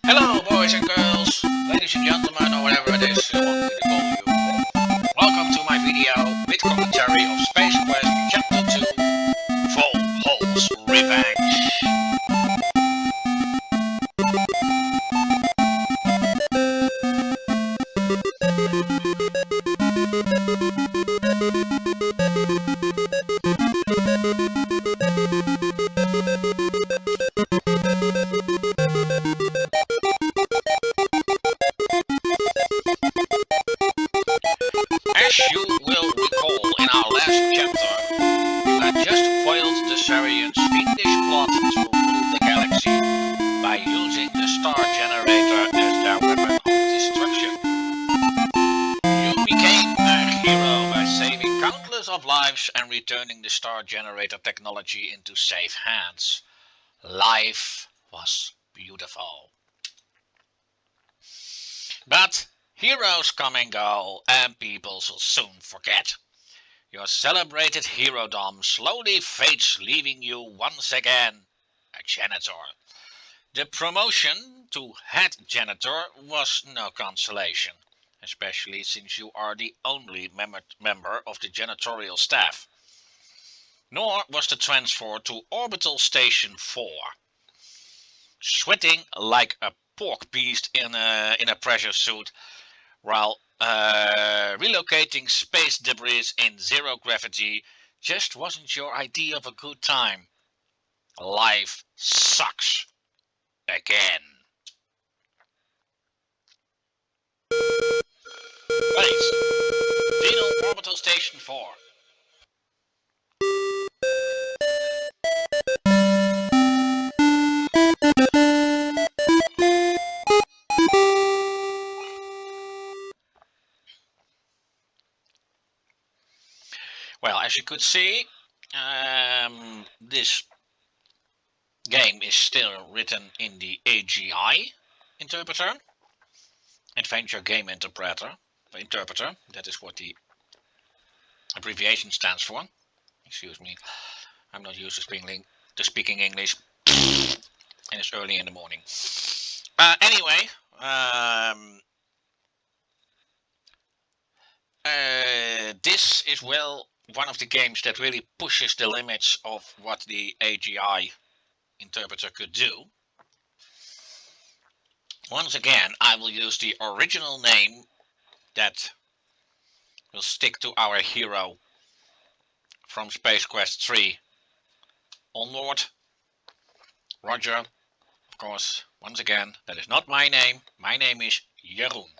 Hello, boys and girls, ladies and gentlemen, or whatever it is you want me to call you. Welcome to my video with commentary of Space Quest Chapter 2, Vohaul's Revenge. As you will recall in our last chapter, you had just foiled the Sarian's fiendish plot to rule the galaxy by using the star generator as their weapon of destruction. You became a hero by saving countless of lives and returning the star generator technology into safe hands. Life was beautiful. But heroes come and go, and people will soon forget. Your celebrated herodom slowly fades, leaving you once again a janitor. The promotion to head janitor was no consolation, especially since you are the only member of the janitorial staff. Nor was the transfer to Orbital Station 4. Sweating like a pork beast in a pressure suit while relocating space debris in zero gravity just wasn't your idea of a good time. Life sucks again. Base, Dino Orbital Station 4. Well, as you could see, this game is still written in the AGI interpreter, Adventure Game Interpreter. That is what the abbreviation stands for. Excuse me, I'm not used to speaking English, and it's early in the morning. Anyway, this is one of the games that really pushes the limits of what the AGI interpreter could do. Once again, I will use the original name that will stick to our hero from Space Quest 3 onward. Roger, of course, once again, that is not my name. My name is Jeroen.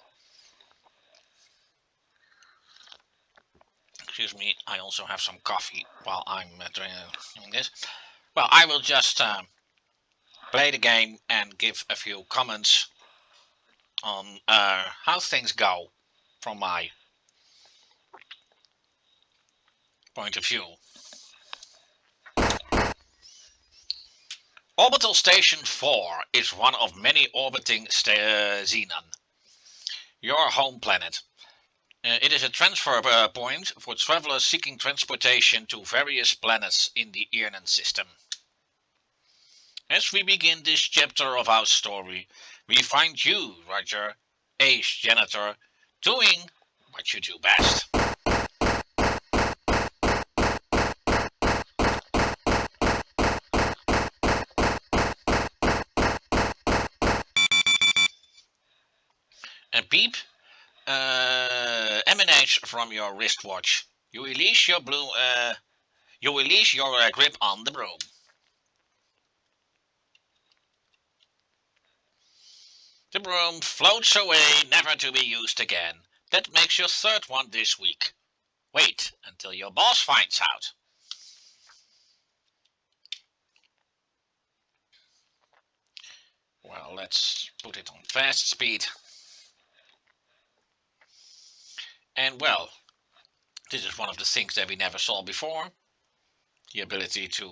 Excuse me, I also have some coffee while I'm doing this. Well, I will just play the game and give a few comments on how things go from my point of view. Orbital Station 4 is one of many orbiting Xenon, your home planet. It is a transfer point for travelers seeking transportation to various planets in the Irnan system. As we begin this chapter of our story, we find you, Roger, Ace Janitor, doing what you do best. A beep emanates from your wristwatch. You release your grip on the broom. The broom floats away, never to be used again. That makes your third one this week. Wait until your boss finds out. Well, let's put it on fast speed. And well, this is one of the things that we never saw before. The ability to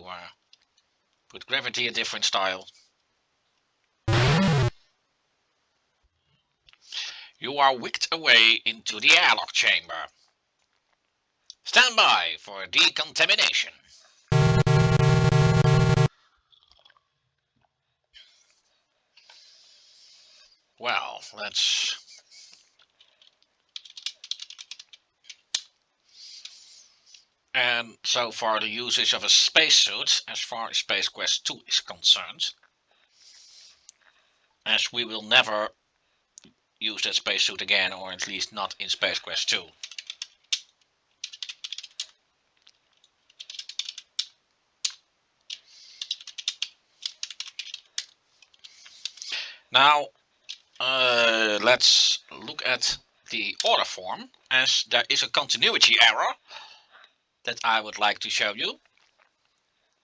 put gravity a different style. You are wicked away into the airlock chamber. Stand by for decontamination. Well, let's... And so far the usage of a spacesuit, as far as Space Quest 2 is concerned, as we will never use that spacesuit again, or at least not in Space Quest 2. Now, let's look at the order form, as there is a continuity error that I would like to show you.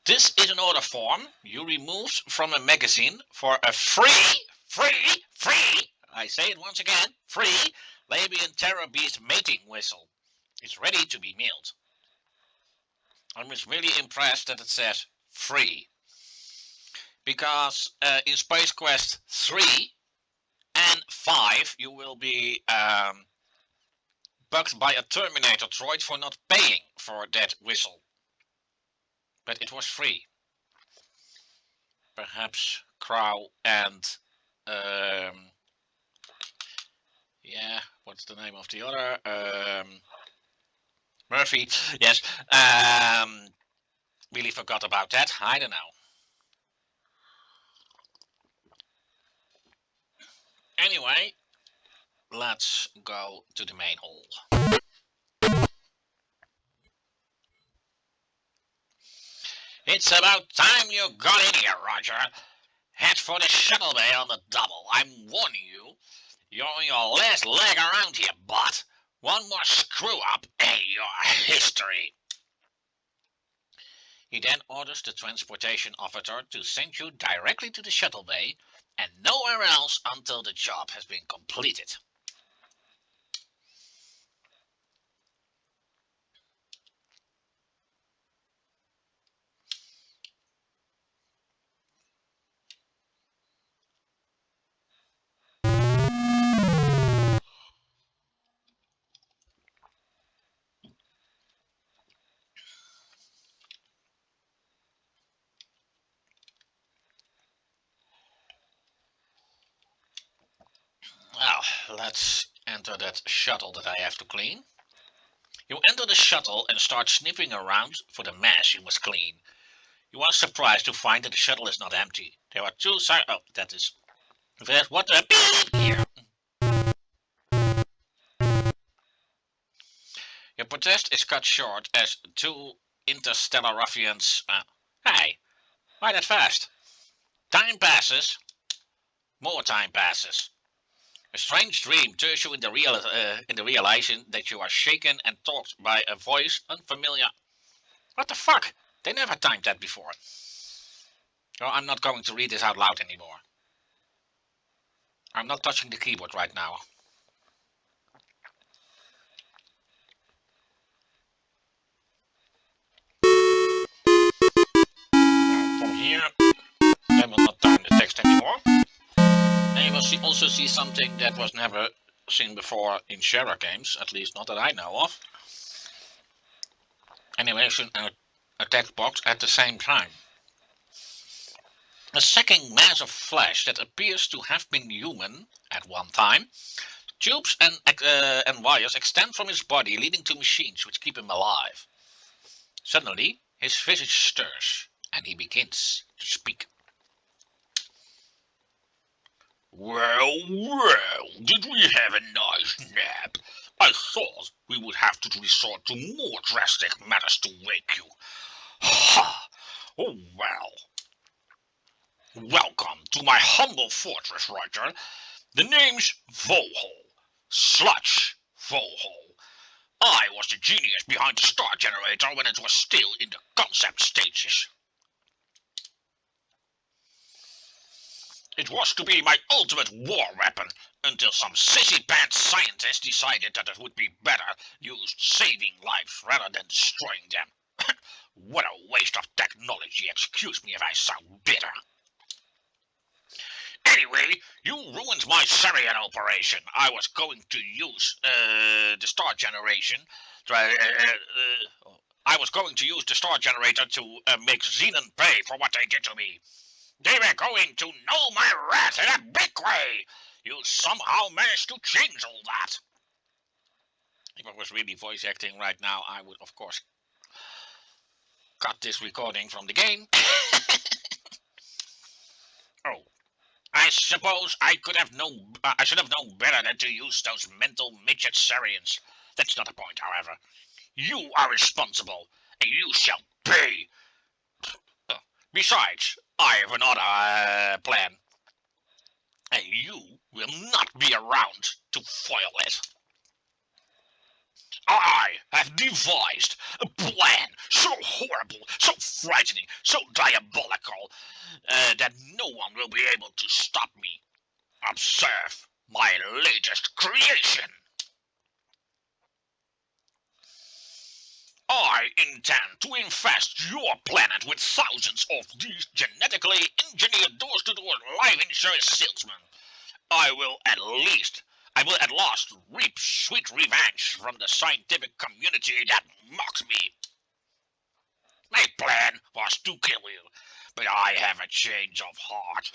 This is an order form you removed from a magazine for a free, I say it once again, free Labian Terror Beast mating whistle. It's ready to be mailed. I'm just really impressed that it says free. Because in Space Quest 3 and 5 you will be bugged by a Terminator droid for not paying for that whistle. But it was free. Perhaps Crow and yeah, what's the name of the other? Murphy. Yes. Really forgot about that. I don't know. Anyway, let's go to the main hall. It's about time you got in here, Roger. Head for the shuttle bay on the double. I'm warning you. You're on your last leg around here, but one more screw up and you're history. He then orders the transportation officer to send you directly to the shuttle bay and nowhere else until the job has been completed. Well, let's enter that shuttle that I have to clean. You enter the shuttle and start sniffing around for the mess you must clean. You are surprised to find that the shuttle is not empty. There are two sides. Oh, that is. What the beep here? Your protest is cut short as two interstellar ruffians. Hey, why that fast? Time passes. More time passes. A strange dream turns you in the realization that you are shaken and talked by a voice unfamiliar. What the fuck? They never timed that before. Oh, I'm not going to read this out loud anymore. I'm not touching the keyboard right now. Now, from here, I will not time the text anymore. And you will also see something that was never seen before in Shara games, at least not that I know of. Animation and a text box at the same time. A sacking mass of flesh that appears to have been human at one time. Tubes and wires extend from his body, leading to machines which keep him alive. Suddenly, his visage stirs, and he begins to speak. Well, did we have a nice nap? I thought we would have to resort to more drastic matters to wake you. Ha! Oh, well. Welcome to my humble fortress, Roger. The name's Vohaul. Sludge Vohaul. I was the genius behind the star generator when it was still in the concept stages. It was to be my ultimate war weapon, until some sissy-pants scientist decided that it would be better used saving lives rather than destroying them. What a waste of technology, excuse me if I sound bitter. Anyway, you ruined my Sarian operation. I was going to use the star generation. I was going to use the star generator to make Xenon pay for what they did to me. They were going to know my wrath in a big way. You somehow managed to change all that. If I was really voice acting right now, I would, of course, cut this recording from the game. Oh, I suppose I could have known. I should have known better than to use those mental midget Syrians. That's not the point, however. You are responsible, and you shall pay. Besides, I have another plan, and you will not be around to foil it. I have devised a plan so horrible, so frightening, so diabolical, that no one will be able to stop me. Observe my latest creation. I intend to infest your planet with thousands of these genetically engineered door-to-door life insurance salesmen. I will at last reap sweet revenge from the scientific community that mocks me. My plan was to kill you, but I have a change of heart.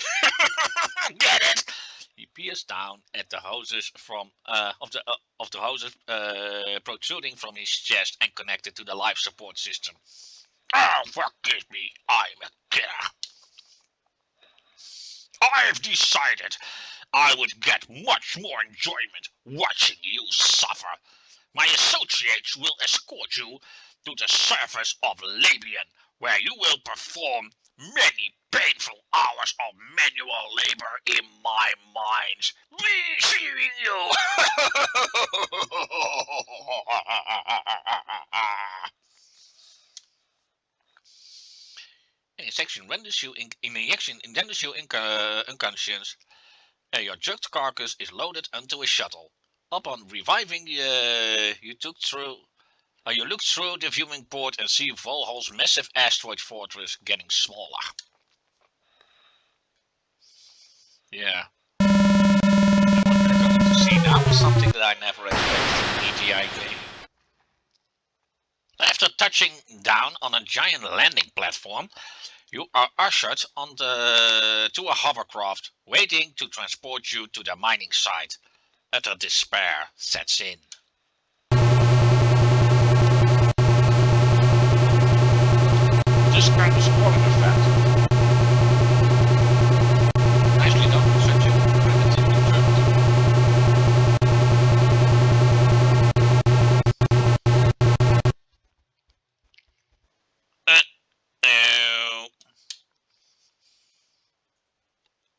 Get it? He peers down at the hoses of the hoses protruding from his chest and connected to the life support system. Oh, forgive me, I'm a killer. I've decided I would get much more enjoyment watching you suffer. My associates will escort you to the surface of Labian, where you will perform many painful hours of manual labor in my mines. Be seeing you! Injection renders you unconscious. Your drugged carcass is loaded onto a shuttle. Upon reviving, you look through the viewing port and see Vohaul's massive asteroid fortress getting smaller. Yeah. And what we're going to see now is something that I never expected in EGI game. After touching down on a giant landing platform, you are ushered to a hovercraft, waiting to transport you to the mining site. Utter despair sets in. This kind of spoiling effect. Nicely done, such a primitive interpreter.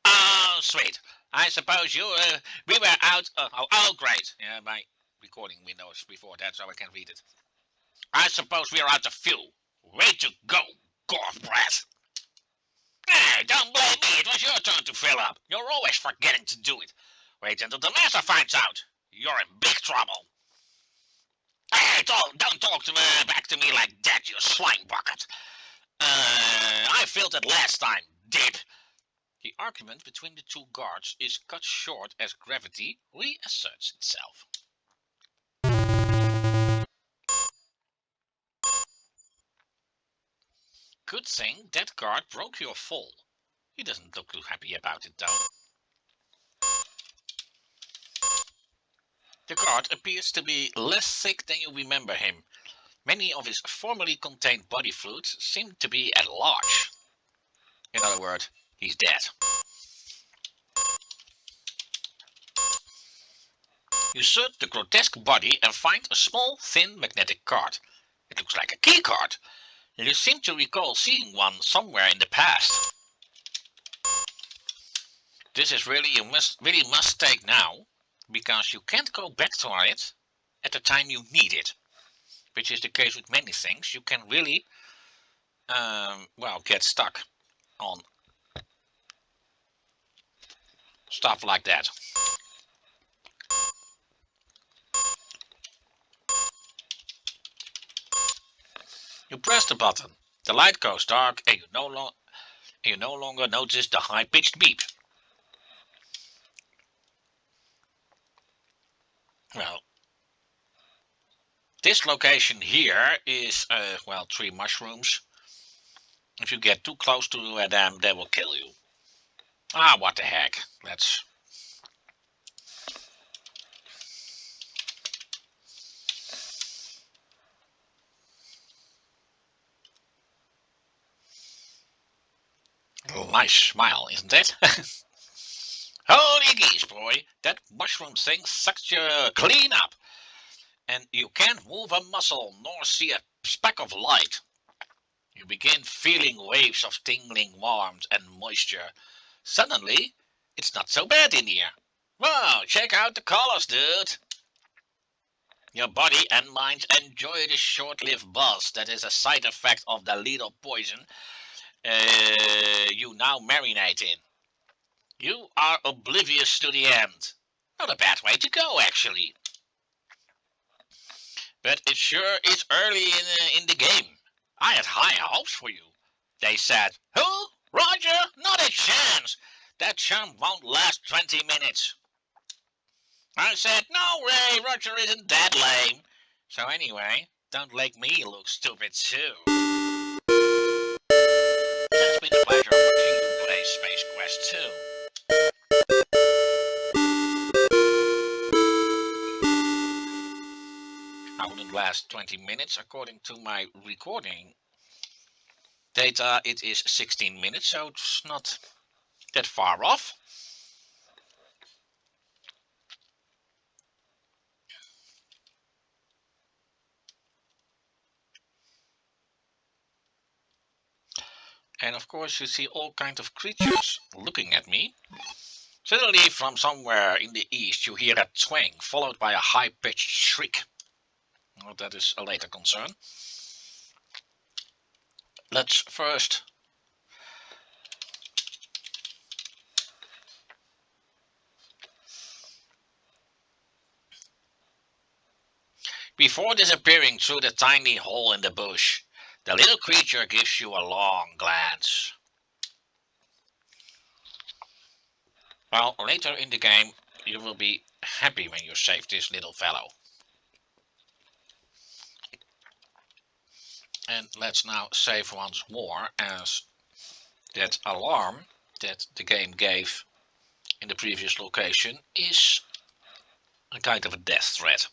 Oh, sweet. I suppose we were out. Oh, great. Yeah, my recording windows before that, so I can read it. I suppose we are out of fuel. Way to go, golf breath. Hey, don't blame me. It was your turn to fill up. You're always forgetting to do it. Wait until the master finds out. You're in big trouble. Hey, don't talk back to me like that, you slime bucket. I filled it last time, dip. The argument between the two guards is cut short as gravity reasserts itself. Good thing that guard broke your fall. He doesn't look too happy about it though. The guard appears to be less sick than you remember him. Many of his formerly contained body fluids seem to be at large. In other words, he's dead. You search the grotesque body and find a small, thin magnetic card. It looks like a key card. You seem to recall seeing one somewhere in the past. This is really must take now, because you can't go back to it at the time you need it, which is the case with many things. You can really, get stuck on stuff like that. You press the button. The light goes dark, and you no longer notice the high-pitched beep. Well, this location here is, 3 mushrooms. If you get too close to them, they will kill you. Ah, what the heck. Let's Nice smile, isn't it? Holy geese, boy, that mushroom thing sucks you clean up, and you can't move a muscle nor see a speck of light. You begin feeling waves of tingling warmth and moisture. Suddenly, it's not so bad in here. Wow, check out the colors, dude. Your body and mind enjoy the short-lived buzz that is a side effect of the little poison you now marinate in. You are oblivious to the end. Not a bad way to go, actually. But it sure is early in the game. I had higher hopes for you. They said, who? Roger? Not a chance. That chump won't last 20 minutes. I said, no way, Roger isn't that lame. So anyway, don't make me look stupid too. It has been a pleasure watching you play Space Quest 2. I wouldn't last 20 minutes according to my recording data. It is 16 minutes, so it's not that far off. And of course you see all kinds of creatures looking at me. Suddenly from somewhere in the east you hear a twang followed by a high-pitched shriek. Well, that is a later concern. Let's first before disappearing through the tiny hole in the bush, the little creature gives you a long glance. Well, later in the game you will be happy when you save this little fellow. And let's now save once more, as that alarm that the game gave in the previous location is a kind of a death threat.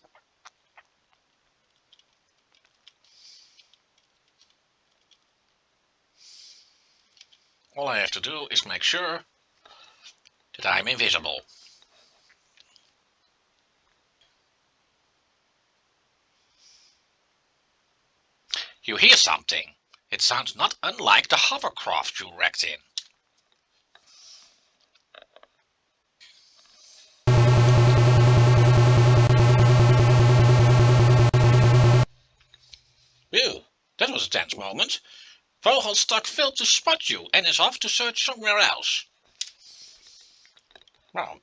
All I have to do is make sure that I'm invisible. You hear something. It sounds not unlike the hovercraft you wrecked in. Ew, that was a tense moment. Vohaul stuck failed to spot you and is off to search somewhere else. Well,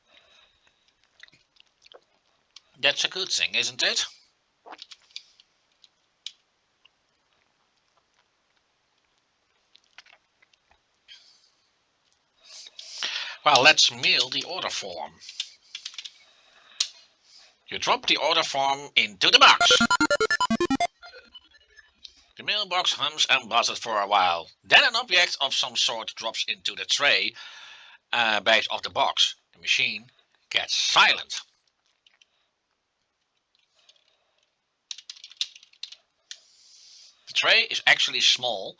that's a good thing, isn't it? Well, let's mail the order form. You drop the order form into the box. The mailbox hums and buzzes for a while. Then an object of some sort drops into the tray base of the box. The machine gets silent. The tray is actually small.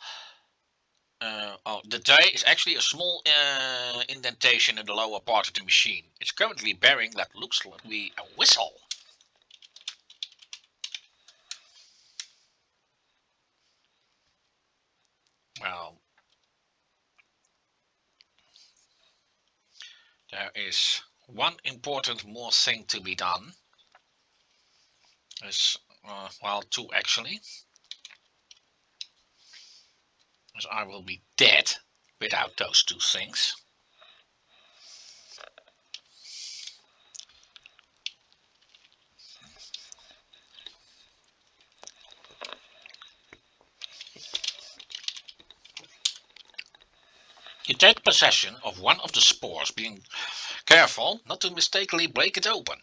The tray is actually a small indentation in the lower part of the machine. It's currently bearing that looks to be a whistle. Well, there is one important more thing to be done. There's, well, two actually. As I will be dead without those two things. You take possession of one of the spores, being careful not to mistakenly break it open.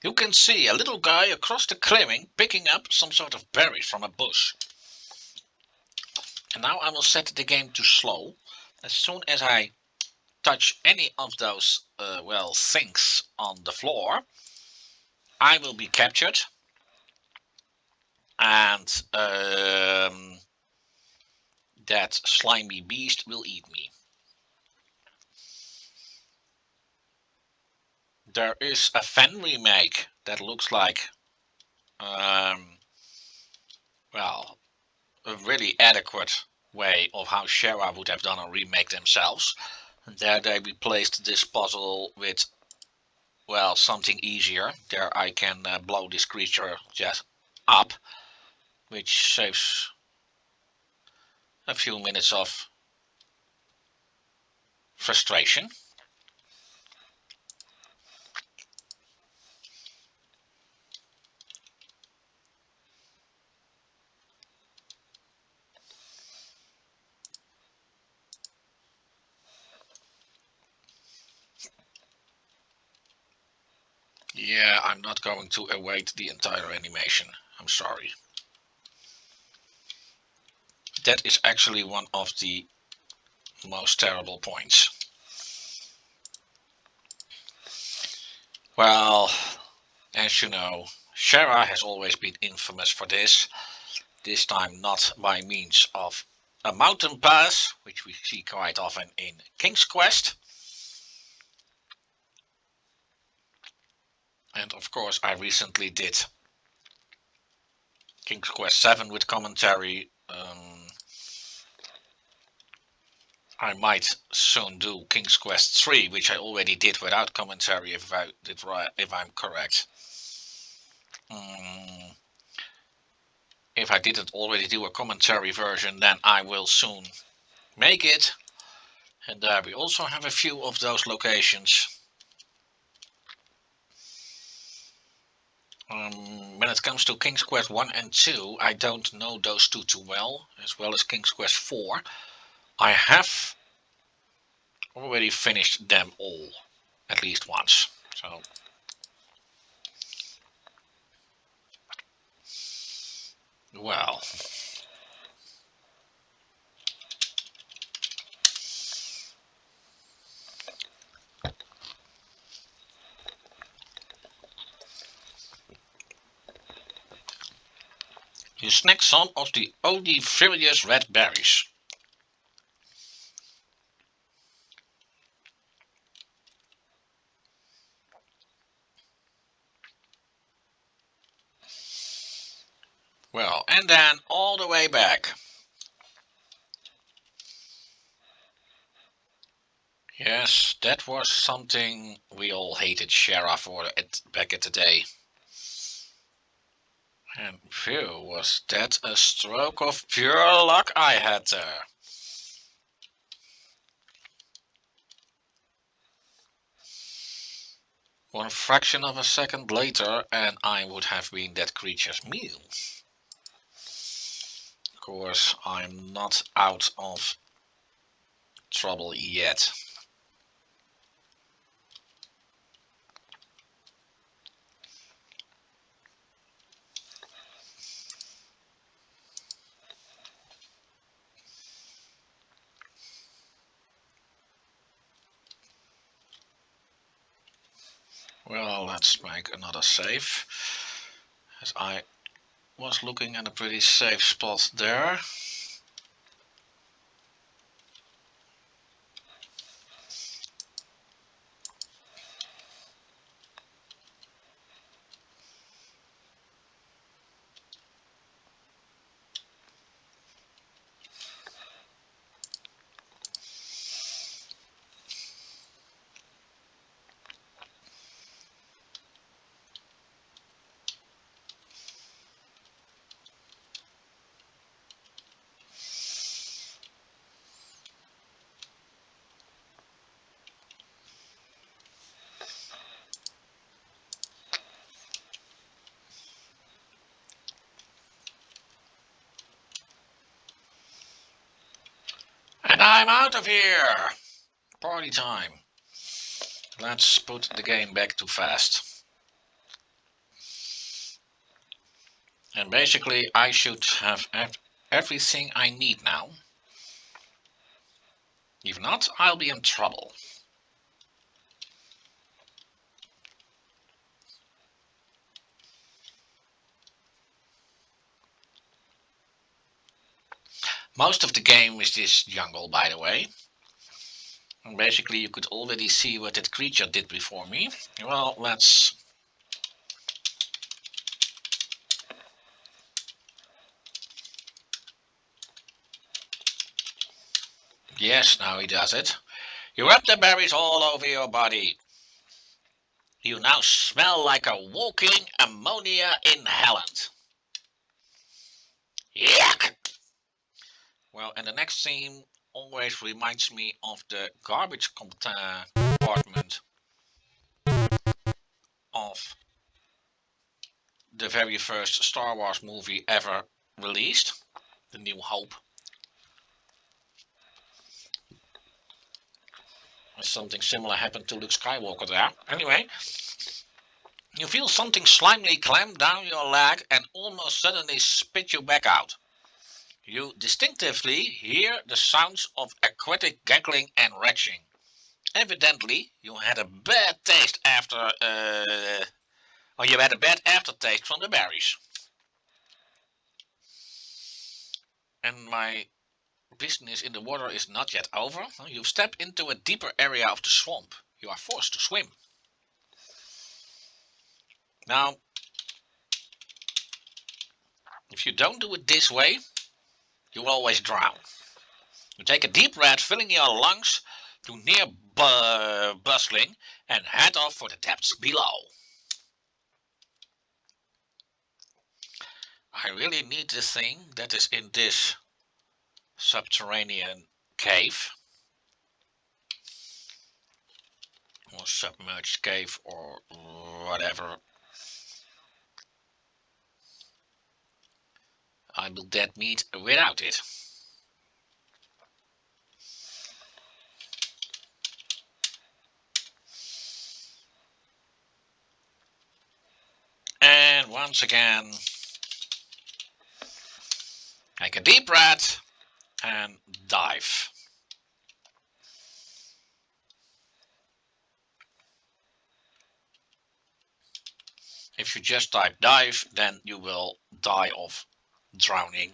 You can see a little guy across the clearing picking up some sort of berries from a bush. And now I will set the game to slow. As soon as I touch any of those, well, things on the floor, I will be captured, and that slimy beast will eat me. There is a fan remake that looks like, well, a really adequate way of how Shera would have done a remake themselves. And there they replaced this puzzle with, well, something easier. There I can blow this creature just up, which saves a few minutes of frustration. Yeah, I'm not going to await the entire animation. I'm sorry. That is actually one of the most terrible points. Well, as you know, Shera has always been infamous for this. This time not by means of a mountain pass, which we see quite often in King's Quest. And of course I recently did King's Quest 7 with commentary. I might soon do King's Quest 3, which I already did without commentary, if I'm correct. If I didn't already do a commentary version, then I will soon make it. And there we also have a few of those locations. When it comes to King's Quest 1 and 2, I don't know those two too well as King's Quest 4. I have already finished them all, at least once. So, well, you snack some of the odoriferous red berries. Well, and then all the way back. Yes, that was something we all hated Sheriff for back at the day. And phew, was that a stroke of pure luck I had there. One fraction of a second later, and I would have been that creature's meal. Of course, I'm not out of trouble yet. Well, let's make another save, as I was looking at a pretty safe spot there. And I'm out of here! Party time. Let's put the game back to fast. And basically I should have everything I need now. If not, I'll be in trouble. Most of the game is this jungle, by the way. And basically, you could already see what that creature did before me. Well, let's... Yes, now he does it. You rub the berries all over your body. You now smell like a walking ammonia inhalant. Yuck! Well, and the next scene always reminds me of the garbage compartment of the very first Star Wars movie ever released, The New Hope. Something similar happened to Luke Skywalker there. Anyway, you feel something slimely clamp down your leg and almost suddenly spit you back out. You distinctively hear the sounds of aquatic giggling and retching. Evidently, you had a bad taste or you had a bad aftertaste from the berries. And my business in the water is not yet over. You step into a deeper area of the swamp. You are forced to swim. Now, if you don't do it this way, you will always drown. You take a deep breath, filling your lungs to near bustling, and head off for the depths below. I really need the thing that is in this subterranean cave. Or submerged cave or whatever. I will dead meat without it. And once again, take a deep breath and dive. If you just type dive, then you will die of drowning.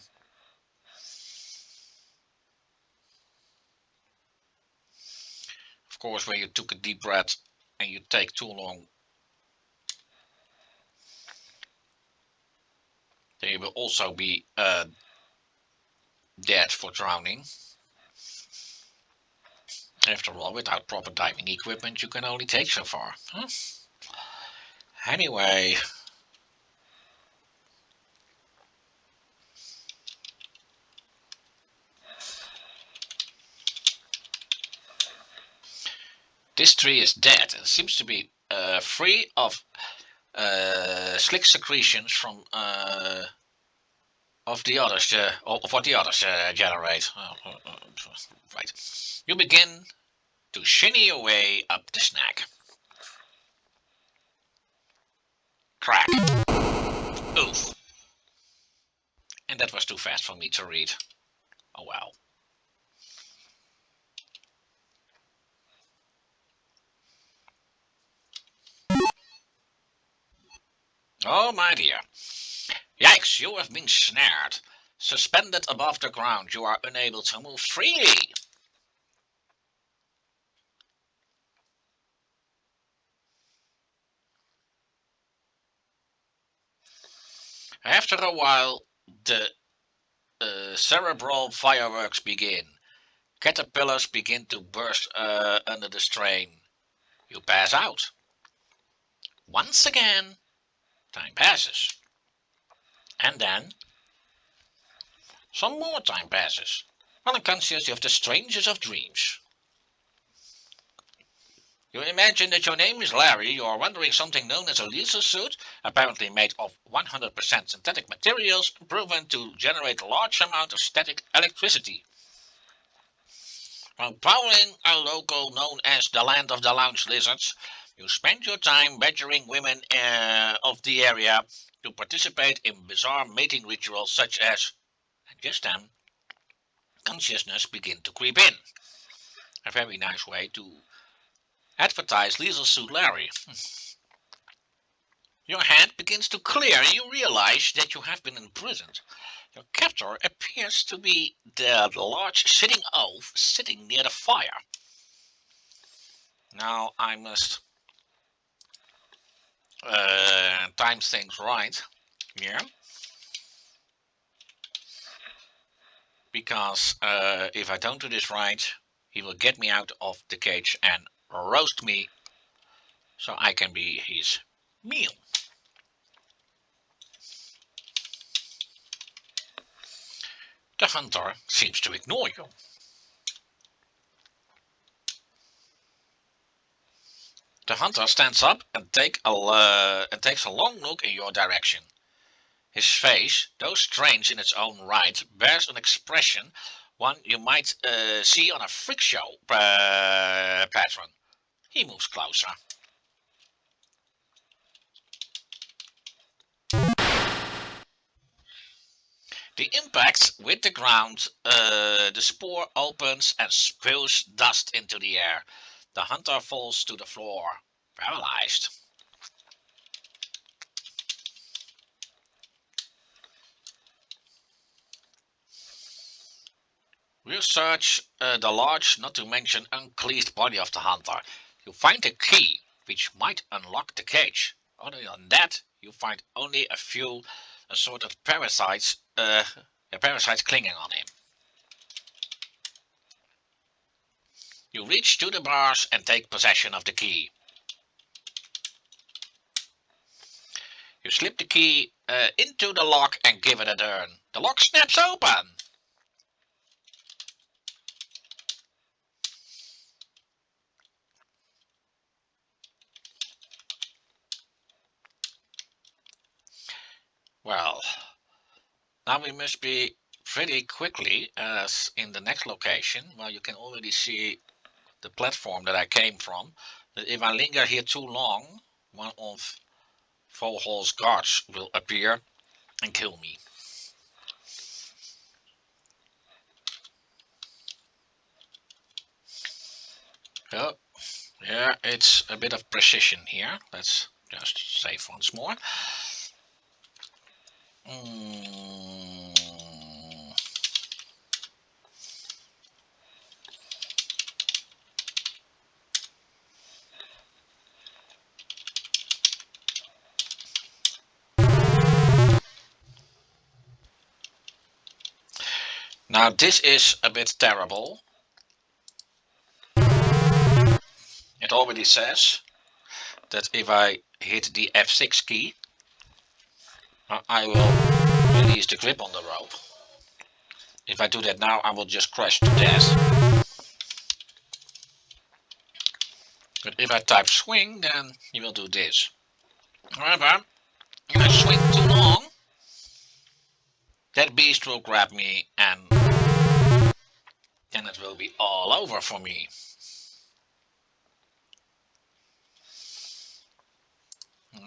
Of course, when you took a deep breath and you take too long, then you will also be dead for drowning. After all, without proper diving equipment, you can only take so far. Huh? Anyway, this tree is dead and seems to be free of slick secretions from of the others, of what the others generate. Right. You begin to shinny your way up the snag. Crack. Oof. And that was too fast for me to read. Oh well. Oh my dear. Yikes, you have been snared. Suspended above the ground, you are unable to move freely. After a while, the cerebral fireworks begin. Caterpillars begin to burst under the strain. You pass out. Once again, time passes. And then, some more time passes. Unconscious of the strangest of dreams. You imagine that your name is Larry, you are wondering something known as a laser suit, apparently made of 100% synthetic materials, proven to generate a large amount of static electricity. While prowling a local known as the Land of the Lounge Lizards, you spend your time badgering women of the area to participate in bizarre mating rituals such as, and just then, consciousness begin to creep in. A very nice way to advertise Leisure Suit Larry. Your head begins to clear and you realize that you have been imprisoned. Your captor appears to be the large sitting oaf sitting near the fire. Now I must time things right here. Because if I don't do this right, he will get me out of the cage and roast me so I can be his meal. The hunter seems to ignore you. The hunter stands up and takes a long look in your direction. His face, though strange in its own right, bears an expression one you might see on a freak show pattern. He moves closer. The impact with the ground, the spore opens and spews dust into the air. The hunter falls to the floor, paralyzed. You search the large, not to mention uncleased body of the hunter. You find a key, which might unlock the cage. Other than that, you find only a few sort of parasites clinging on him. You reach to the bars and take possession of the key. You slip the key into the lock and give it a turn. The lock snaps open. Well, now we must be pretty quickly, as in the next location, well, you can already see the platform that I came from. That if I linger here too long, one of Vohaul's guards will appear and kill me. Oh, yeah, it's a bit of precision here. Let's just save once more. Now this is a bit terrible. It already says that if I hit the F6 key, I will release the grip on the rope. If I do that now, I will just crash to death. But if I type swing, then he will do this. However, if I swing too long, that beast will grab me and then it will be all over for me.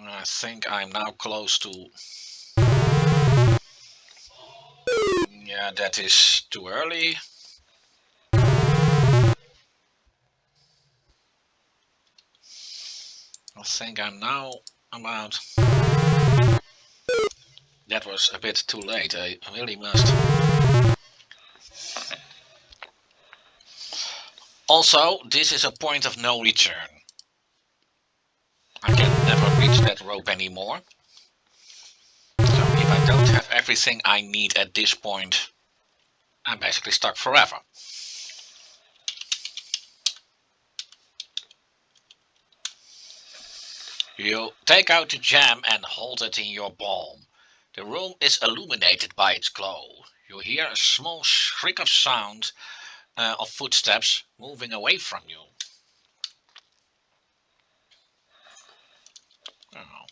I think I'm now close to... Yeah, that is too early. I think I'm now about... That was a bit too late. I really must... Also, this is a point of no return. I can never reach that rope anymore. So if I don't have everything I need at this point, I'm basically stuck forever. You take out the gem and hold it in your palm. The room is illuminated by its glow. You hear a small shriek of sound of footsteps moving away from you. Oh.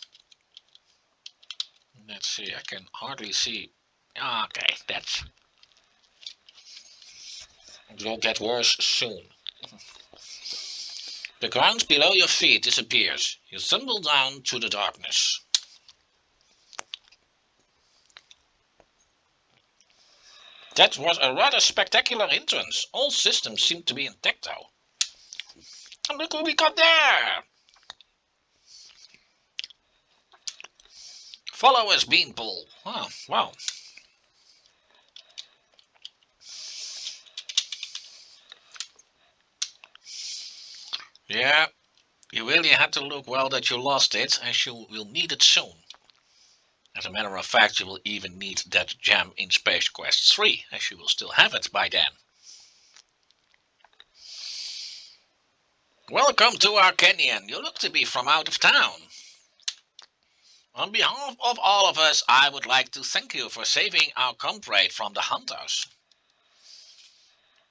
Let's see, I can hardly see. Okay, it will get worse soon. The ground below your feet disappears. You tumble down to the darkness. That was a rather spectacular entrance. All systems seem to be intact though. And look what we got there! Follow us, Beanpole. Oh, wow. Yeah, you really had to look well that you lost it, as you will need it soon. As a matter of fact, you will even need that gem in Space Quest 3, as you will still have it by then. Welcome to our canyon. You look to be from out of town. On behalf of all of us, I would like to thank you for saving our comrade from the hunters.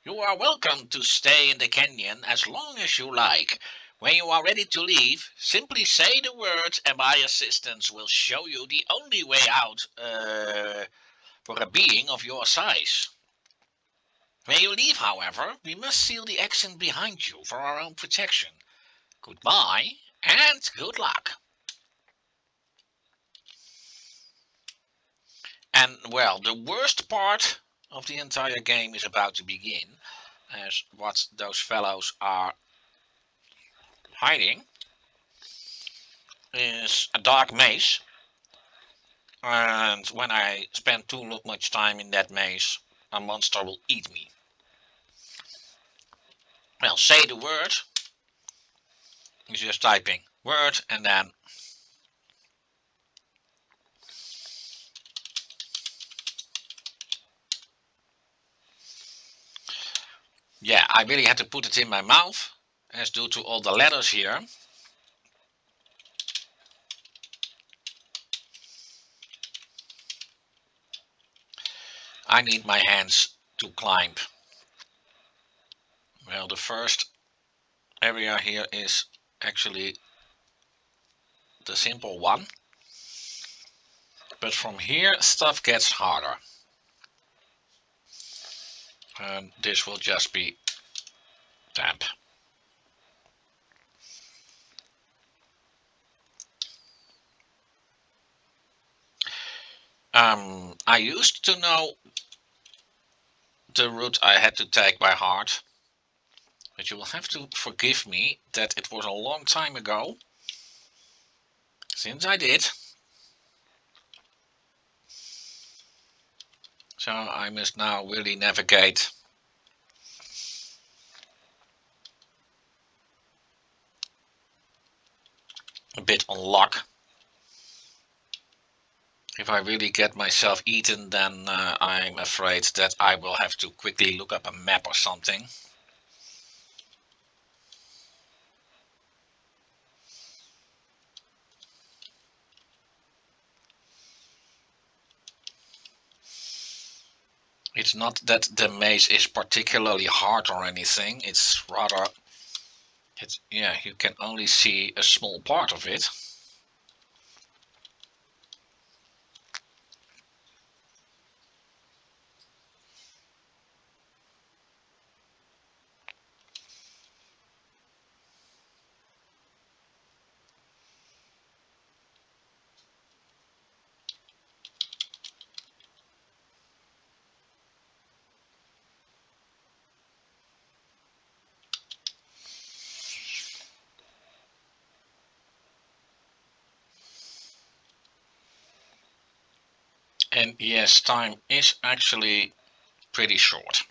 You are welcome to stay in the canyon as long as you like. When you are ready to leave, simply say the words and my assistants will show you the only way out for a being of your size. When you leave, however, we must seal the exit behind you for our own protection. Goodbye and good luck. And well, the worst part of the entire game is about to begin, as what those fellows are hiding is a dark maze. And when I spend too much time in that maze, a monster will eat me. Well, say the word. He's just typing word and then yeah, I really had to put it in my mouth, as due to all the letters here. I need my hands to climb. Well, the first area here is actually the simple one. But from here, stuff gets harder. And this will just be damp. I used to know the route I had to take by heart. But you will have to forgive me that it was a long time ago since I did. So I must now really navigate a bit on luck. If I really get myself eaten, then I'm afraid that I will have to quickly look up a map or something. It's not that the maze is particularly hard or anything. It's rather, yeah, you can only see a small part of it. And yes, time is actually pretty short.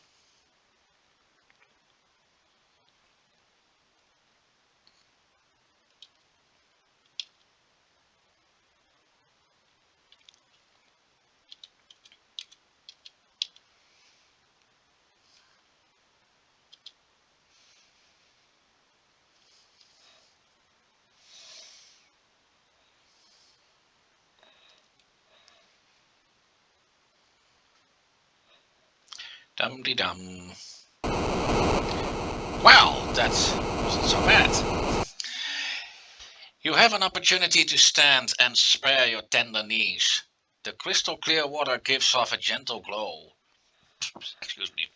Dum-de-dum. Well, that wasn't so bad. You have an opportunity to stand and spare your tender knees. The crystal clear water gives off a gentle glow. Excuse me.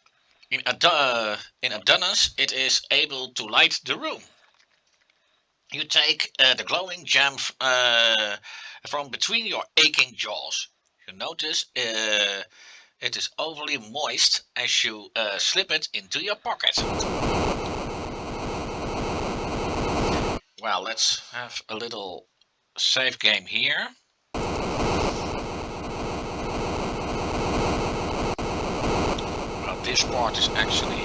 In Adonis, it is able to light the room. You take the glowing gem from between your aching jaws. You notice it is overly moist as you slip it into your pocket. Well, let's have a little save game here. Well, this part is actually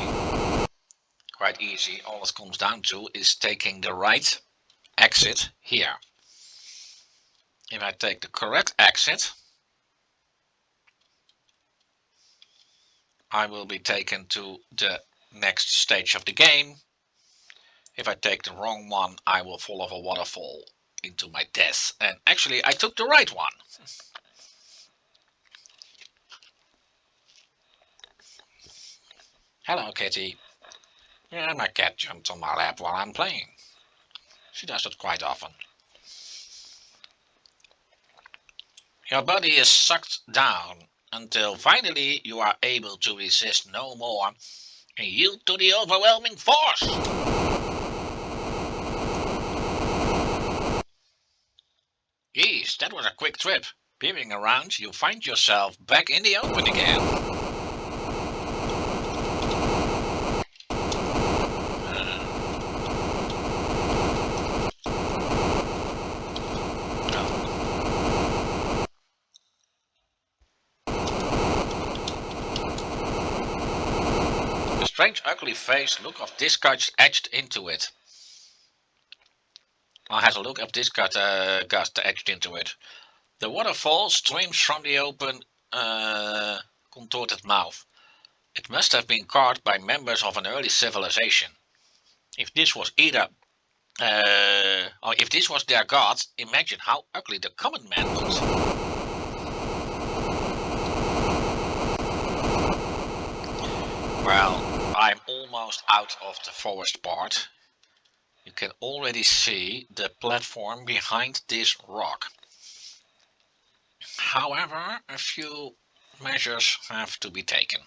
quite easy. All it comes down to is taking the right exit here. If I take the correct exit, I will be taken to the next stage of the game. If I take the wrong one, I will fall off a waterfall into my death. And actually, I took the right one. Hello, kitty. Yeah, my cat jumped on my lap while I'm playing. She does that quite often. Your body is sucked down until finally you are able to resist no more and yield to the overwhelming force. Geez, that was a quick trip. Peering around, you find yourself back in the open again. The strange ugly face look of disgust etched into it. Has a look of disgust etched into it. The waterfall streams from the open, contorted mouth. It must have been carved by members of an early civilization. If this was or if this was their god, imagine how ugly the common man looked. Well, I'm almost out of the forest part. You can already see the platform behind this rock. However, a few measures have to be taken.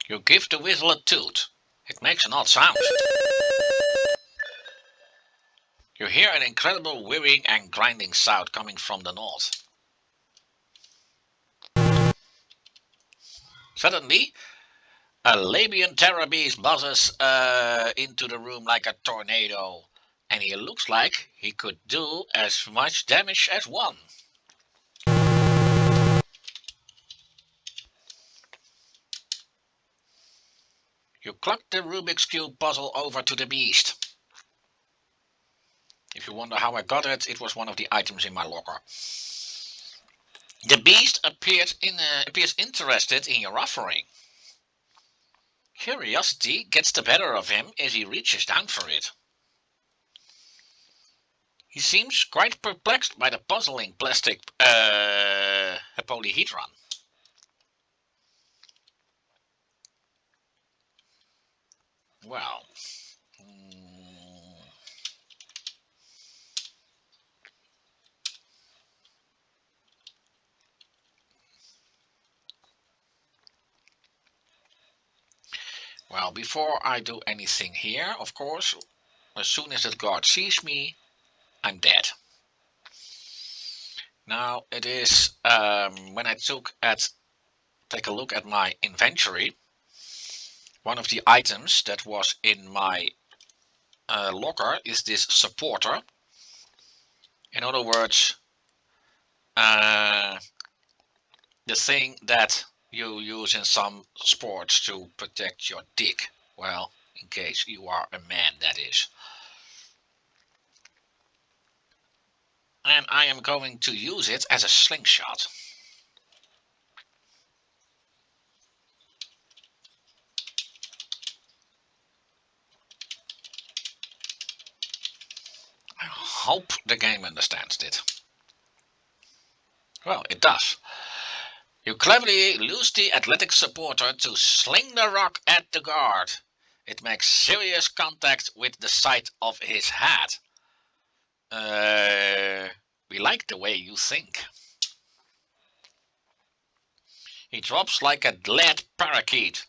You give the whistle a toot. It makes an odd sound. You hear an incredible whirring and grinding sound coming from the north. Suddenly, a Labian terror beast buzzes into the room like a tornado, and he looks like he could do as much damage as one. You cluck the Rubik's Cube puzzle over to the beast. If you wonder how I got it, it was one of the items in my locker. The beast appears interested in your offering. Curiosity gets the better of him as he reaches down for it. He seems quite perplexed by the puzzling plastic polyhedron. Well, well, before I do anything here, of course, as soon as that guard sees me, I'm dead. Now it is when I take a look at my inventory. One of the items that was in my locker is this supporter. In other words, the thing that you use in some sports to protect your dick. Well, in case you are a man, that is. And I am going to use it as a slingshot. I hope the game understands it. Well, it does. You cleverly use the athletic supporter to sling the rock at the guard. It makes serious contact with the side of his head. We like the way you think. He drops like a lead parakeet.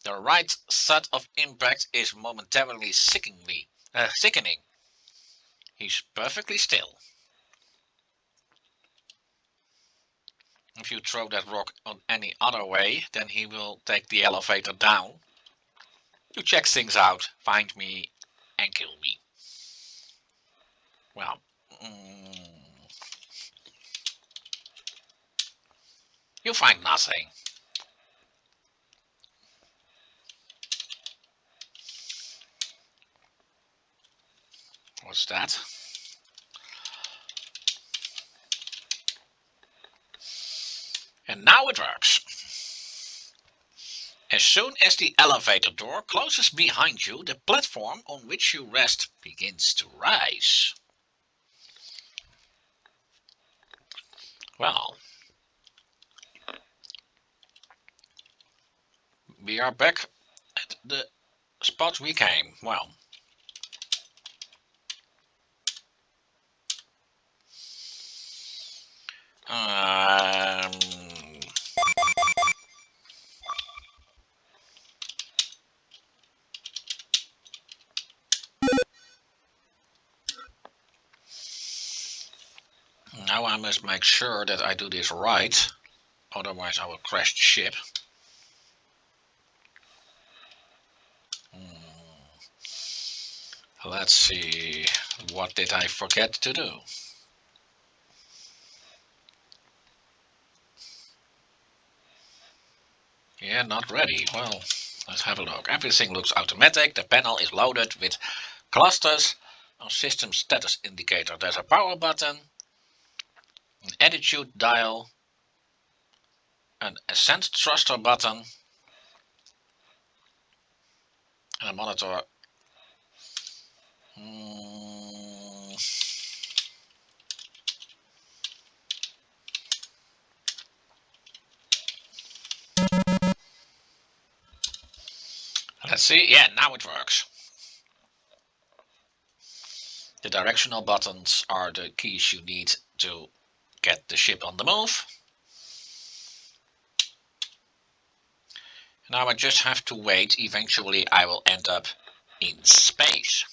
The right set of impact is momentarily sickening. He's perfectly still. If you throw that rock on any other way, then he will take the elevator down to check things out, find me, and kill me. Well, you find nothing. What's that? And now it works. As soon as the elevator door closes behind you, the platform on which you rest begins to rise. Well, we are back at the spot we came. Well, um, now I must make sure that I do this right, otherwise I will crash the ship. Let's see, what did I forget to do? Yeah, not ready. Well, let's have a look. Everything looks automatic. The panel is loaded with clusters. On system status indicator, there's a power button, an attitude dial, an ascent thruster button, and a monitor. Let's see. Yeah, now it works. The directional buttons are the keys you need to get the ship on the move. Now I just have to wait. Eventually I will end up in space.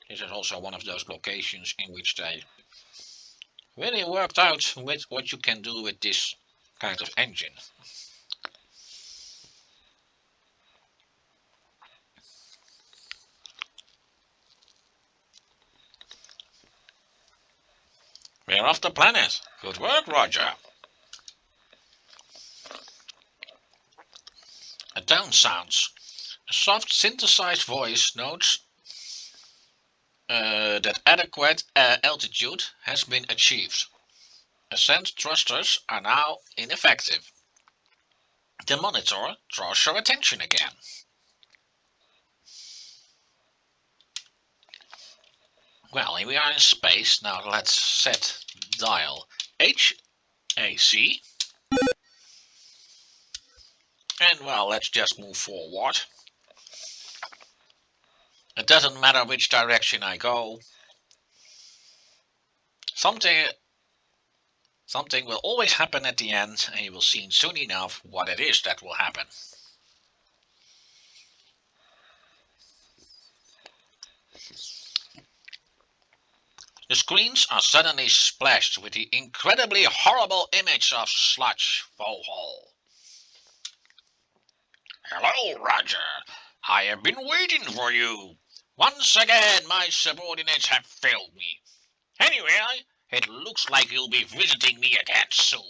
This is also one of those locations in which they really worked out with what you can do with this kind of engine. We're off the planet. Good work, Roger. A tone sounds. A soft synthesized voice notes that adequate altitude has been achieved. Ascent thrusters are now ineffective. The monitor draws your attention again. Well, here we are in space. Now let's set dial HAC. And well, let's just move forward. It doesn't matter which direction I go. Something will always happen at the end, and you will see soon enough what it is that will happen. The screens are suddenly splashed with the incredibly horrible image of sludge Vohaul. Hello, Roger. I have been waiting for you. Once again, my subordinates have failed me. Anyway, it looks like you'll be visiting me again soon.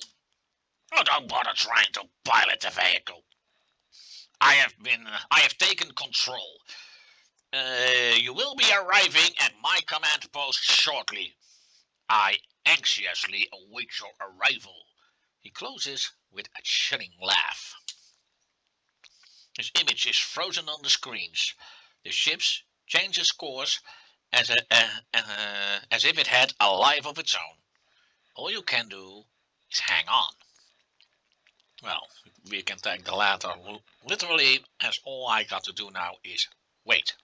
Oh, don't bother trying to pilot the vehicle. I have taken control. You will be arriving at my command post shortly. I anxiously await your arrival. He closes with a chilling laugh. His image is frozen on the screens. The ship changes course as if it had a life of its own. All you can do is hang on. Well, we can take the latter literally, as all I got to do now is wait.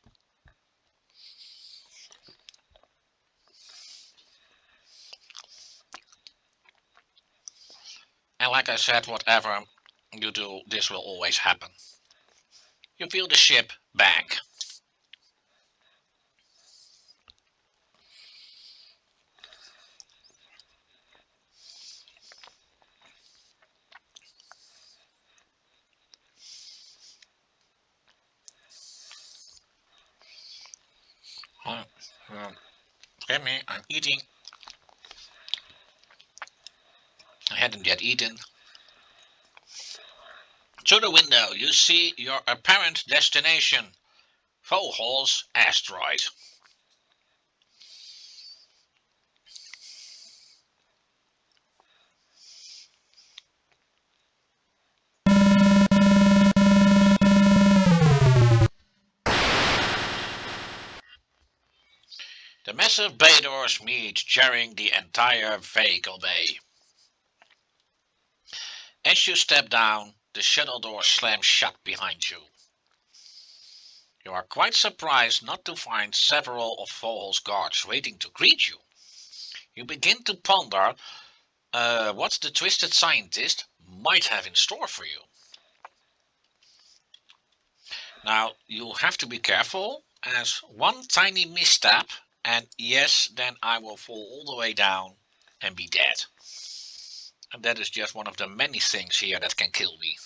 And like I said, whatever you do, this will always happen. You feel the ship bank. Get me, I'm eating. I hadn't yet eaten. Through the window, you see your apparent destination, Vohaul's asteroid. The massive bay doors meet, jarring the entire vehicle bay. As you step down, the shuttle door slams shut behind you. You are quite surprised not to find several of Vogel's guards waiting to greet you. You begin to ponder what the twisted scientist might have in store for you. Now, you'll have to be careful, as one tiny misstep, and yes, then I will fall all the way down and be dead. And that is just one of the many things here that can kill me.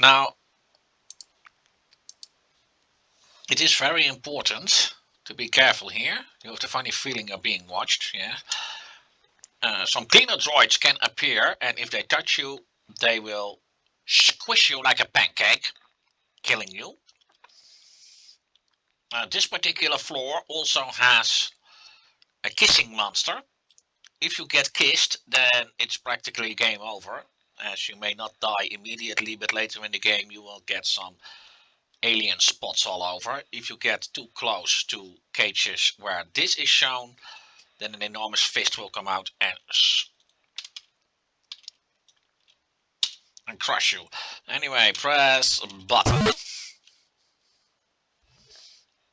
Now, it is very important to be careful here. You have the funny feeling of being watched, yeah. Some cleaner droids can appear, and if they touch you, they will squish you like a pancake, killing you. This particular floor also has a kissing monster. If you get kissed, then it's practically game over, as you may not die immediately, but later in the game you will get some alien spots all over. If you get too close to cages where this is shown, then an enormous fist will come out and crush you. Anyway, press button.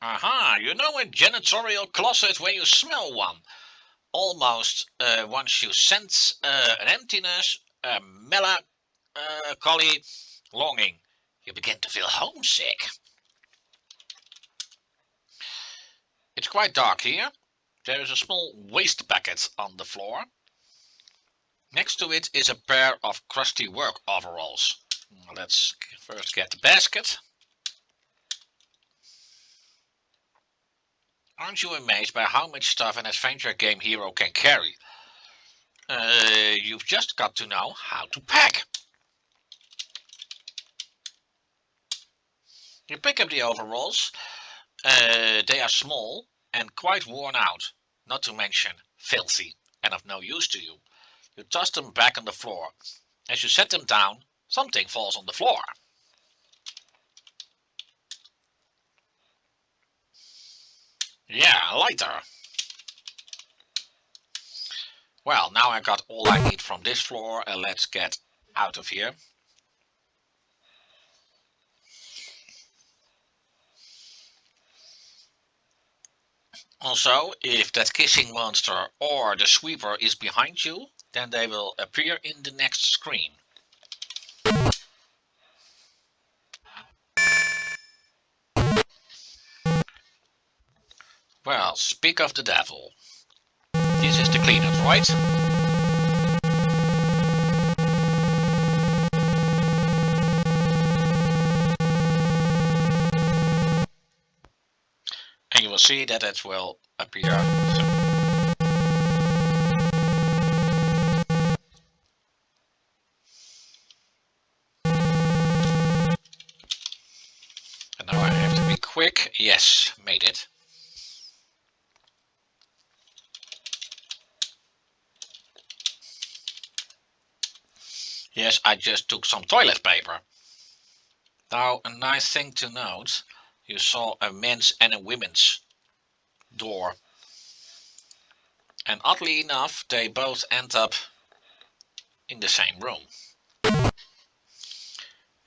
Aha, you know a janitorial closet where you smell one. Almost once you sense an emptiness, a melancholy longing. You begin to feel homesick. It's quite dark here. There is a small waste bucket on the floor. Next to it is a pair of crusty work overalls. Let's first get the basket. Aren't you amazed by how much stuff an adventure game hero can carry? You've just got to know how to pack. You pick up the overalls. They are small and quite worn out, not to mention filthy and of no use to you. You toss them back on the floor. As you set them down, something falls on the floor. Yeah, a lighter. Well, now I got all I need from this floor, and let's get out of here. Also, if that kissing monster or the sweeper is behind you, then they will appear in the next screen. Well, speak of the devil. This is the cleaner, right? And you will see that it will appear. And now I have to be quick. Yes, made it. Yes, I just took some toilet paper. Now, a nice thing to note, you saw a men's and a women's door. And oddly enough, they both end up in the same room.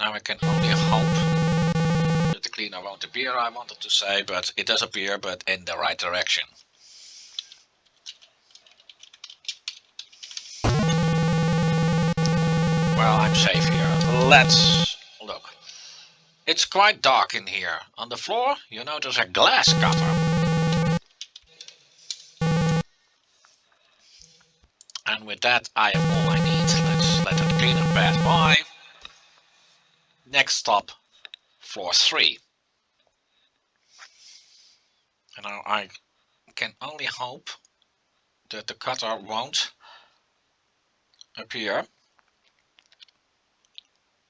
Now I can only hope that the cleaner won't appear, I wanted to say, but it does appear, but in the right direction. well, I'm safe here. Let's look. It's quite dark in here. On the floor, you notice a glass cutter. And with that, I have all I need. Let's let that cleaner pass by. Next stop, floor 3. And now I can only hope that the cutter won't appear.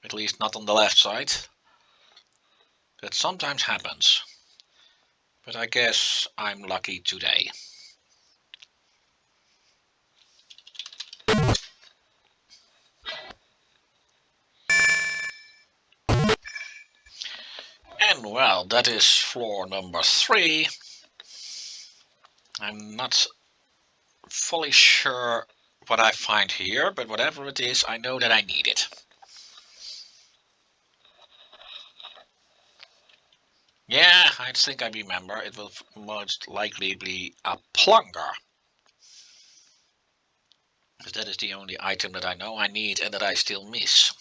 At least not on the left side. That sometimes happens. But I guess I'm lucky today. And well, that is floor number 3. I'm not fully sure what I find here, but whatever it is, I know that I need it. Yeah, I think I remember. It will most likely be a plunger. Because that is the only item that I know I need and that I still miss.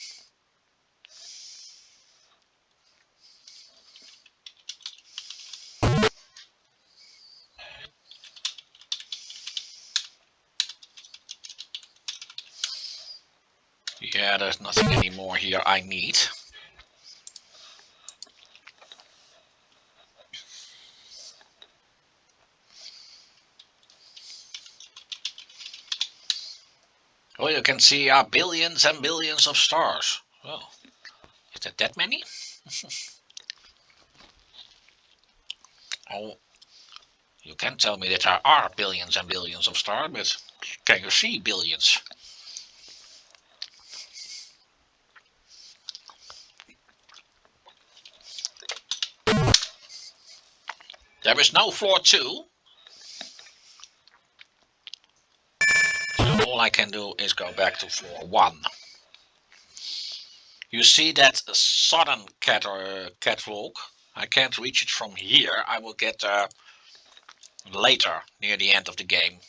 Yeah, there's nothing anymore here I need. Oh, you can see billions and billions of stars. Oh, is that many? Oh, you can tell me that there are billions and billions of stars, but can you see billions? There is no floor 2. So all I can do is go back to floor 1. You see that southern catwalk? I can't reach it from here. I will get there later, near the end of the game.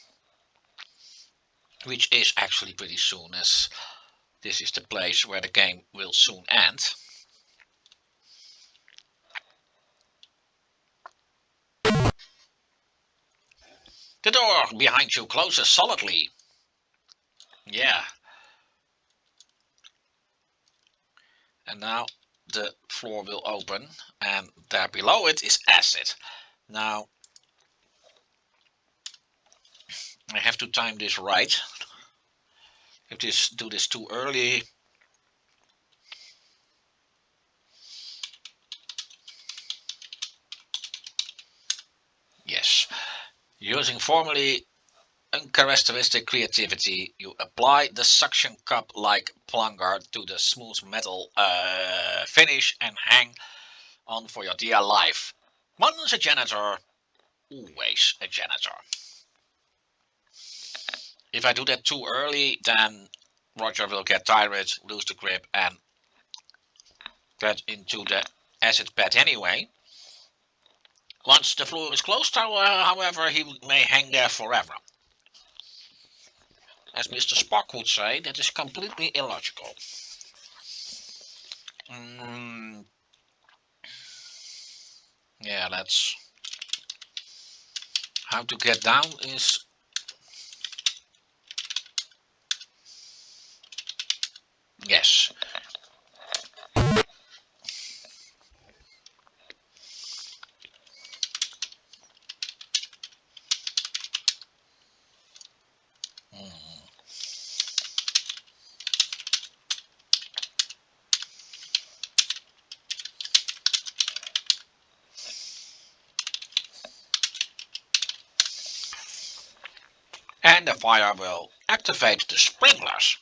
Which is actually pretty soon, as this is the place where the game will soon end. The door behind you closes solidly. Yeah. And now the floor will open, and there below it is acid. Now I have to time this right. If do this too early, yes. Using formally uncharacteristic creativity, you apply the suction cup like plunger to the smooth metal finish and hang on for your dear life. Once a janitor, always a janitor. If I do that too early, then Roger will get tired, lose the grip, and get into the acid bed anyway. Once the floor is closed, however, he may hang there forever. As Mr. Spock would say, that is completely illogical. Yeah, that's... How to get down is... Yes. And the fire will activate the sprinklers.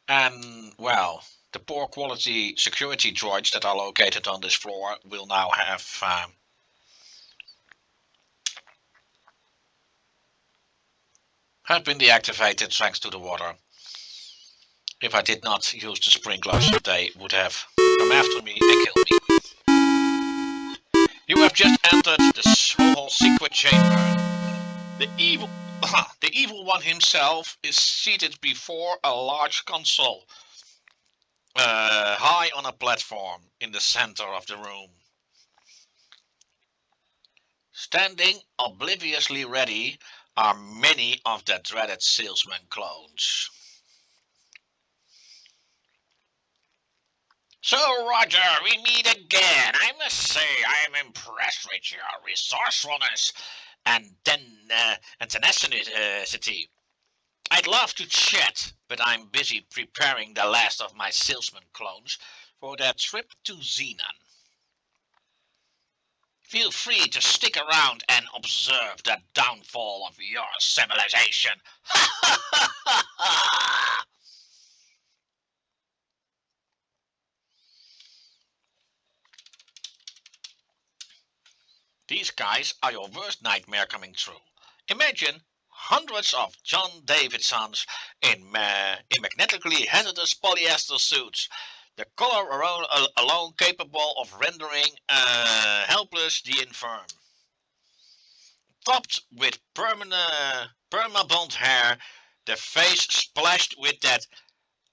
And, well, the poor quality security droids that are located on this floor will now have been deactivated thanks to the water. If I did not use the sprinklers, they would have come after me and killed me. You have just entered the Vohaul secret chamber. The evil, the evil one himself is seated before a large console, high on a platform in the center of the room. Standing obliviously ready are many of the dreaded salesman clones. So, Roger, we meet again. I must say, I am impressed with your resourcefulness and tenacity. I'd love to chat, but I'm busy preparing the last of my salesman clones for their trip to Xenon. Feel free to stick around and observe the downfall of your civilization. These guys are your worst nightmare coming true. Imagine hundreds of John Davidsons in magnetically hazardous polyester suits, the color alone capable of rendering helpless the infirm. Topped with perma-blonde hair, the face splashed with that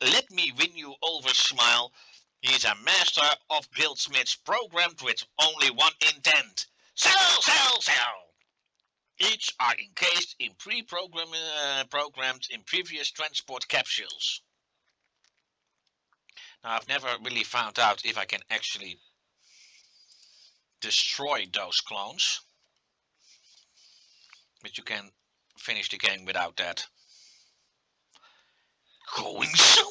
let me win you over smile, he's a master of guildsmiths programmed with only one intent. Sell, sell, sell! Each are encased in programmed in previous transport capsules. Now, I've never really found out if I can actually destroy those clones, but you can finish the game without that. Going somewhere!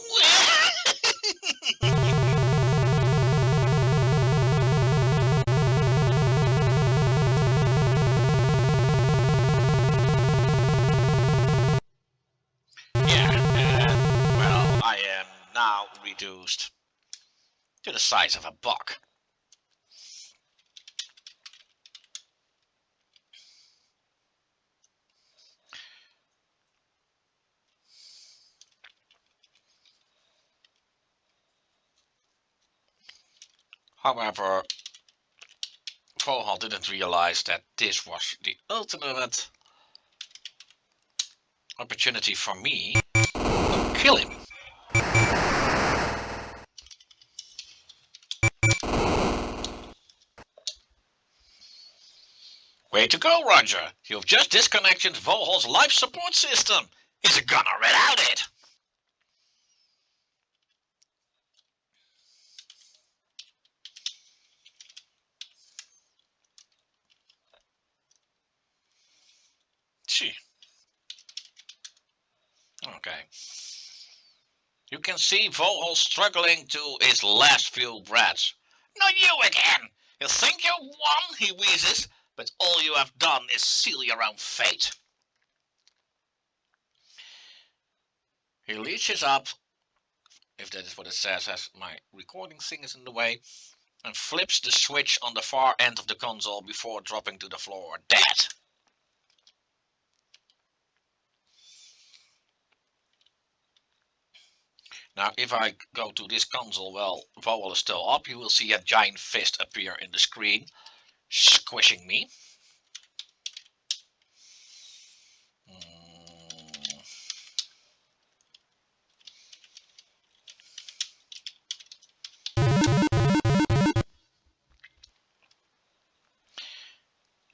Well, I am now reduced to the size of a buck. However, Vohaul didn't realize that this was the ultimate opportunity for me to kill him. Way to go, Roger. You've just disconnected Vohaul's life support system. Is it gonna red out it? Gee. Okay. You can see Vohaul struggling to his last few breaths. Not you again! You think you won, he wheezes, but all you have done is seal your own fate. He leaches up, if that is what it says, as my recording thing is in the way, and flips the switch on the far end of the console before dropping to the floor, dead. Now, if I go to this console, well, Vohaul is still up. You will see a giant fist appear in the screen, squishing me.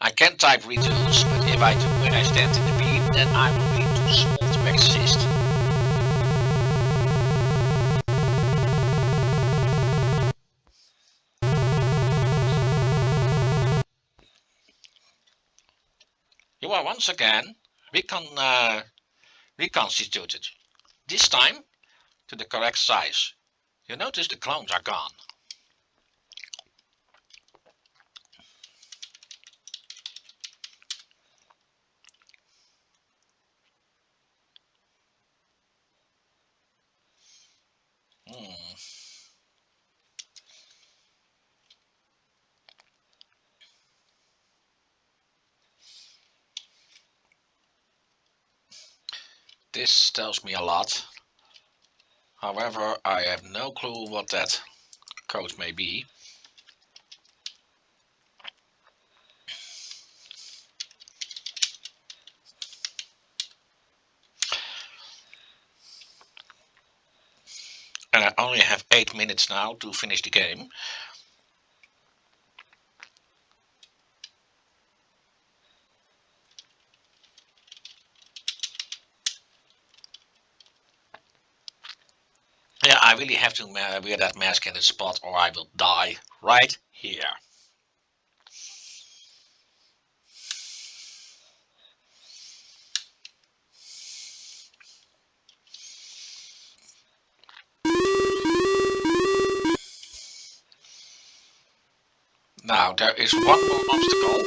I can type reduce, but if I do when I stand in the beam, then I will be too small to exist. You are once again reconstituted, this time to the correct size. You notice the clones are gone. This tells me a lot. However, I have no clue what that code may be. 8 minutes now to finish the game. Yeah, I really have to wear that mask in the spot or I will die right here. Now, there is one more obstacle.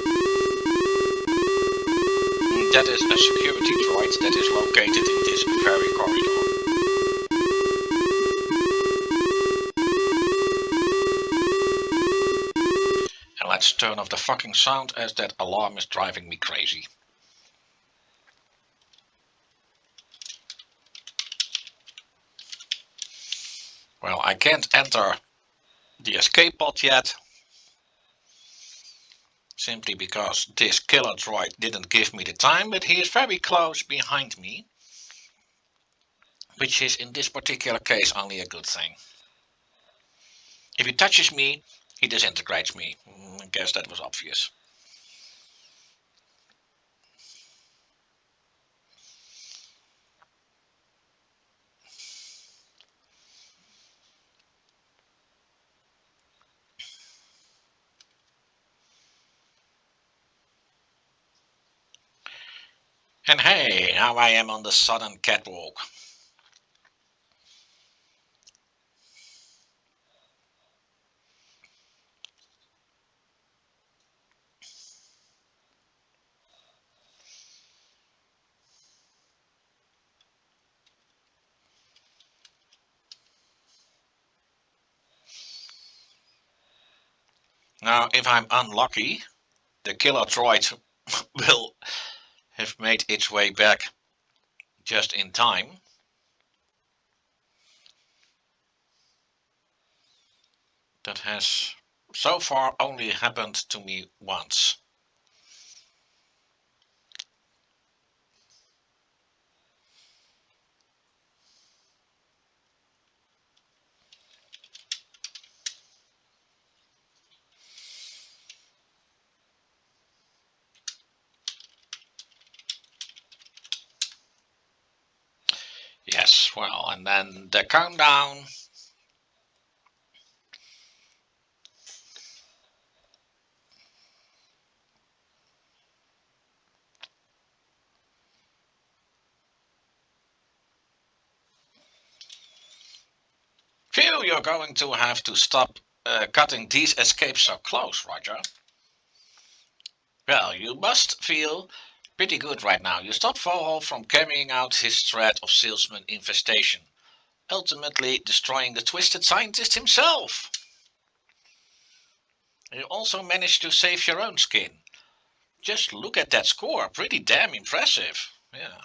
That is a security droid that is located in this very corridor. And let's turn off the fucking sound as that alarm is driving me crazy. Well, I can't enter the escape pod yet. Simply because this killer droid didn't give me the time, but he is very close behind me. Which is in this particular case only a good thing. If he touches me, he disintegrates me. I guess that was obvious. And hey, now I am on the southern catwalk. Now, if I'm unlucky, the killer droid will have made its way back just in time. That has so far only happened to me once. Yes, well, and then the countdown. Phew, you're going to have to stop cutting these escapes so close, Roger. Well, you must feel pretty good right now. You stopped Vohaul from carrying out his threat of salesman infestation, ultimately destroying the twisted scientist himself. You also managed to save your own skin. Just look at that score, pretty damn impressive. Yeah.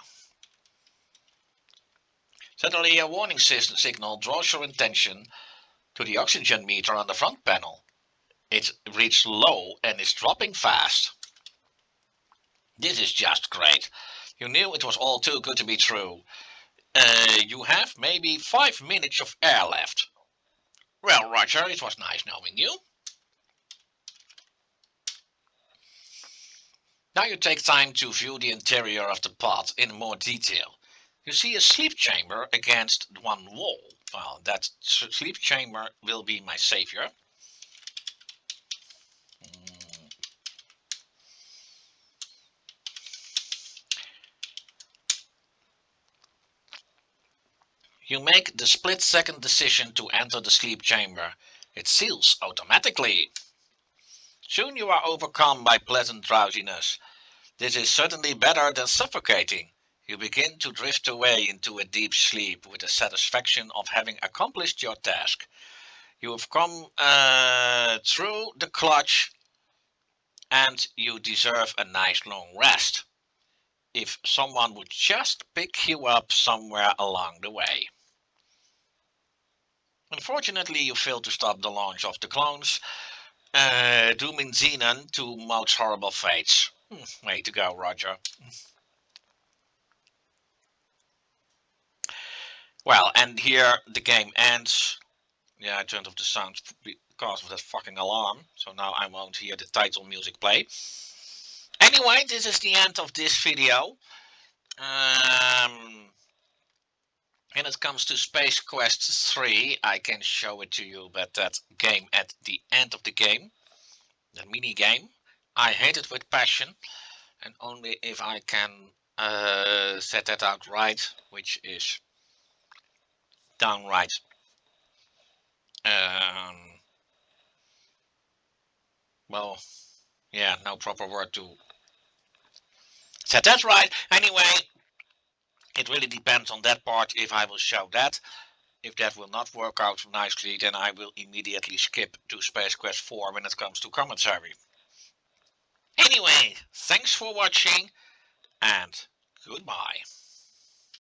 Suddenly a warning signal draws your attention to the oxygen meter on the front panel. It reached low and is dropping fast. This is just great. You knew it was all too good to be true. You have maybe 5 minutes of air left. Well, Roger, it was nice knowing you. Now you take time to view the interior of the pod in more detail. You see a sleep chamber against one wall. Well, that sleep chamber will be my savior. You make the split-second decision to enter the sleep chamber. It seals automatically. Soon you are overcome by pleasant drowsiness. This is certainly better than suffocating. You begin to drift away into a deep sleep with the satisfaction of having accomplished your task. You have come through the clutch and you deserve a nice long rest. If someone would just pick you up somewhere along the way. Unfortunately, you failed to stop the launch of the clones, dooming Xenon to most horrible fates. Way to go, Roger. Well, and here the game ends. Yeah, I turned off the sound because of that fucking alarm, so now I won't hear the title music play. Anyway, this is the end of this video. When it comes to Space Quest 3, I can show it to you, but that game at the end of the game, the mini game, I hate it with passion, and only if I can set that out right, which is downright well, yeah, no proper word to set that right. Anyway, it really depends on that part if I will show that. If that will not work out nicely, then I will immediately skip to Space Quest 4 when it comes to commentary. Anyway, thanks for watching and goodbye.